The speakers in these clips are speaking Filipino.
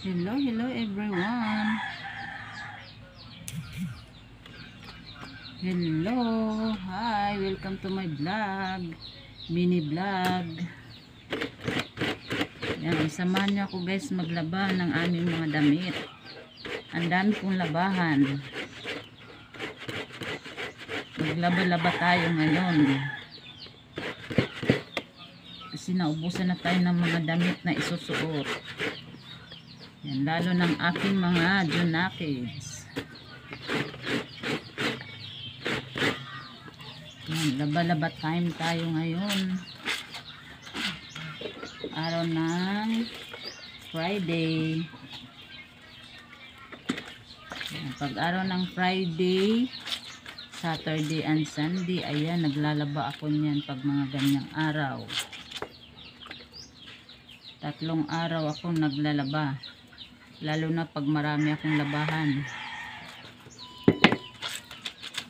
Hello, hello everyone. Hello, hi, welcome to my vlog, mini vlog. Yan, samahan niyo ako guys maglaba ng aming mga damit. Ang dami kong labahan. Maglaba-laba tayo ngayon. Kasi naubusan na tayo ng mga damit na isusuot. Yan, lalo ng aking mga junakis. Yan, laba-laba time tayo ngayon. Araw ng Friday. Yan, pag araw ng Friday, Saturday and Sunday, ayan, naglalaba ako niyan pag mga ganyang araw. 3 araw akong naglalaba. Lalo na pag marami akong labahan.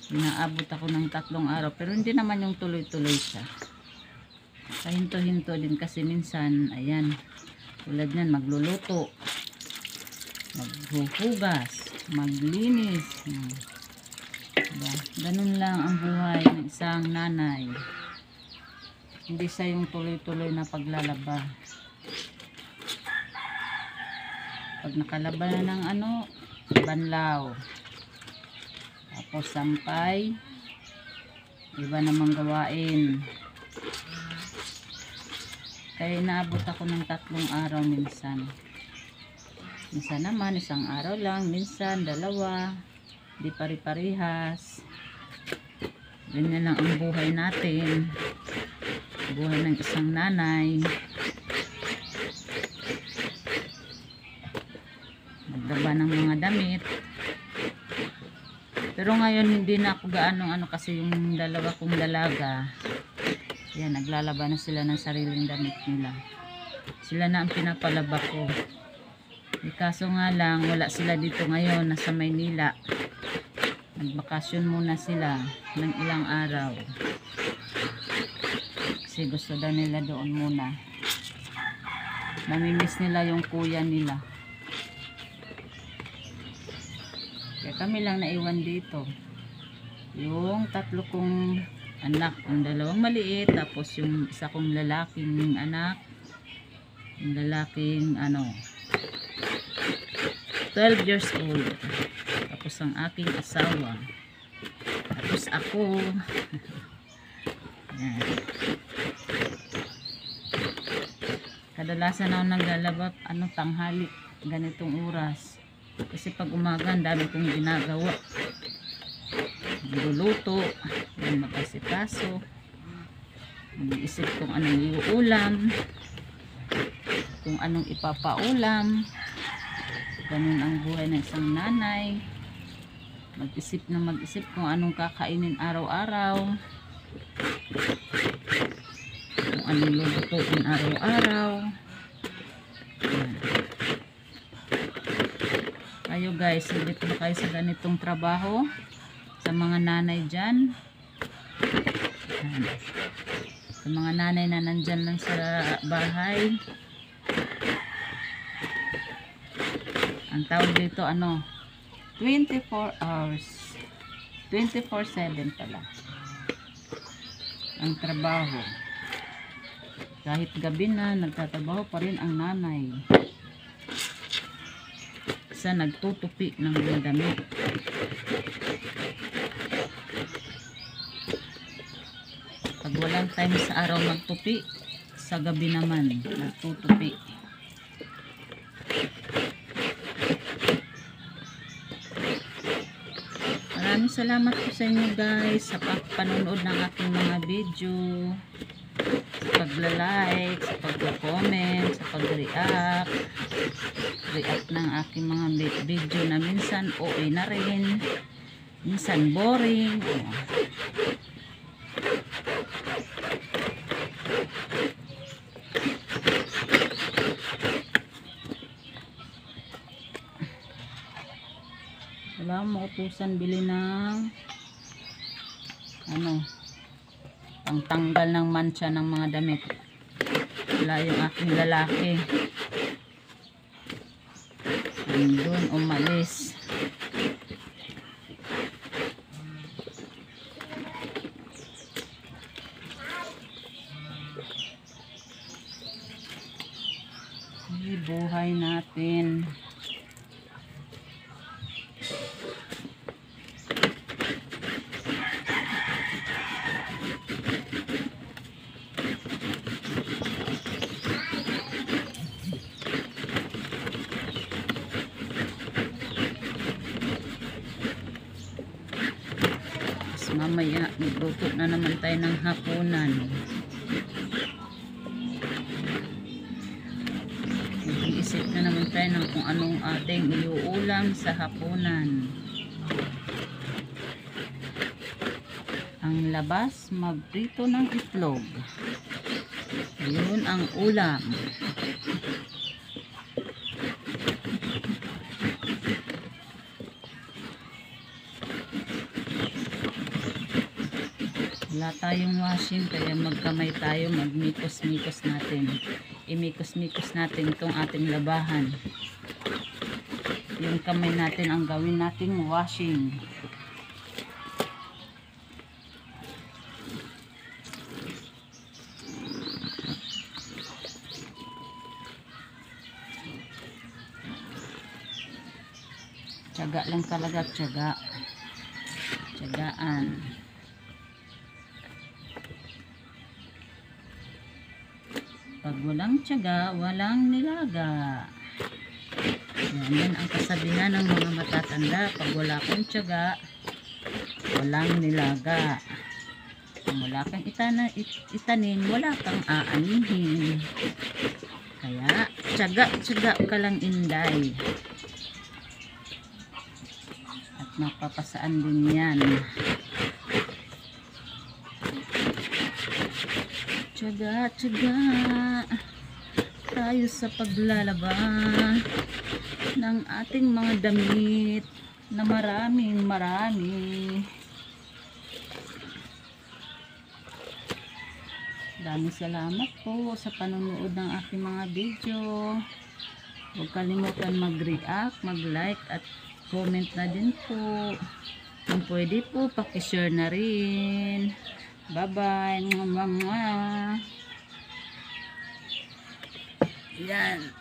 Inaabot ako ng 3 araw. Pero hindi naman yung tuloy-tuloy siya. Kahinto-hinto din kasi minsan, ayan, tulad yan, magluluto, maghuhugas, maglinis. Diba? Ganun lang ang buhay ng isang nanay. Hindi siya yung tuloy-tuloy na paglalaba. Pag nakalaba na ng banlaw, tapos sampay, iba namang gawain. Kaya inaabot ako ng 3 araw minsan. Minsan naman 1 araw lang, minsan 2, di pari-parihas. Ganyan lang ang buhay natin, buhay ng isang nanay. Maglaba ng mga damit. Pero ngayon hindi na ako gaano kasi yung 2 kong dalaga, yan, naglalaba na sila ng sariling damit nila. Sila na ang pinapalaba ko. Kaso nga lang, wala sila dito ngayon, nasa Maynila. Nagbakasyon muna sila ng ilang araw. Kasi gusto daw nila doon muna. Namimiss nila yung kuya nila. Kaya kami lang naiwan dito. Yung 3 kong anak, yung 2 maliit, tapos yung 1 kong lalaking anak, yung lalaking 12 years old, tapos ang aking asawa, tapos ako. Yan. Kadalasan ako naglalaba tanghali, ganitong oras. Kasi pag umaga, ang dami kong ginagawa. Magluluto, mag-asikaso, mag-iisip kung anong iuulam, kung anong ipapaulam. Ganun ang buhay ng isang nanay. Mag-isip na mag-isip kung anong kakainin araw-araw, kung anong lulutuin araw-araw. Kayo guys, dito na kayo sa ganitong trabaho, sa mga nanay dyan, sa mga nanay na nandyan lang sa bahay. Ang tawag dito 24 hours, 24/7 pala ang trabaho. Kahit gabi na, nagtatrabaho pa rin ang nanay. Isa nagtutupi ng mga damit. Pag walang time sa araw magtupi, sa gabi naman nagtutupi. Maraming salamat po sa inyo guys sa panonood ng aking mga video, sa pagla-like, sa pagla-comment, sa pag-react ng aking mga video na minsan okay na rin, minsan boring. Wala mo utusan bili ng pangtanggal ng mancha ng mga damit. Wala yung aking lalaki. nandun umalis. Buhay natin. Mamaya magluto na naman tayo ng hapunan. Mag-iisip na naman tayo ng kung anong ating iuulam sa hapunan. Ang labas, magprito ng itlog. Ayun ang ulam. Wala tayong washing kaya magkamay tayo, magmikos-mikos natin. Imikos-mikos natin itong ating labahan. Yung kamay natin ang gawin nating washing. Tiyaga lang talaga, tiyaga. Tiyagaan. Pag walang tiyaga, walang nilaga. Yan ang kasabihan ng mga matatanda. Pag wala kang tiyaga, walang nilaga. Kung wala kang itanin, wala kang aanihin. Kaya, tiyaga ka lang, inday. At mapapasaan din yan. Tiyaga tayo sa paglalaba ng ating mga damit na marami. Maraming salamat po sa panonood ng aking mga video. Huwag kalimutan mag-react, mag-like at comment na din po. Kung pwede po, pakishare na rin. Bye-bye. Yan.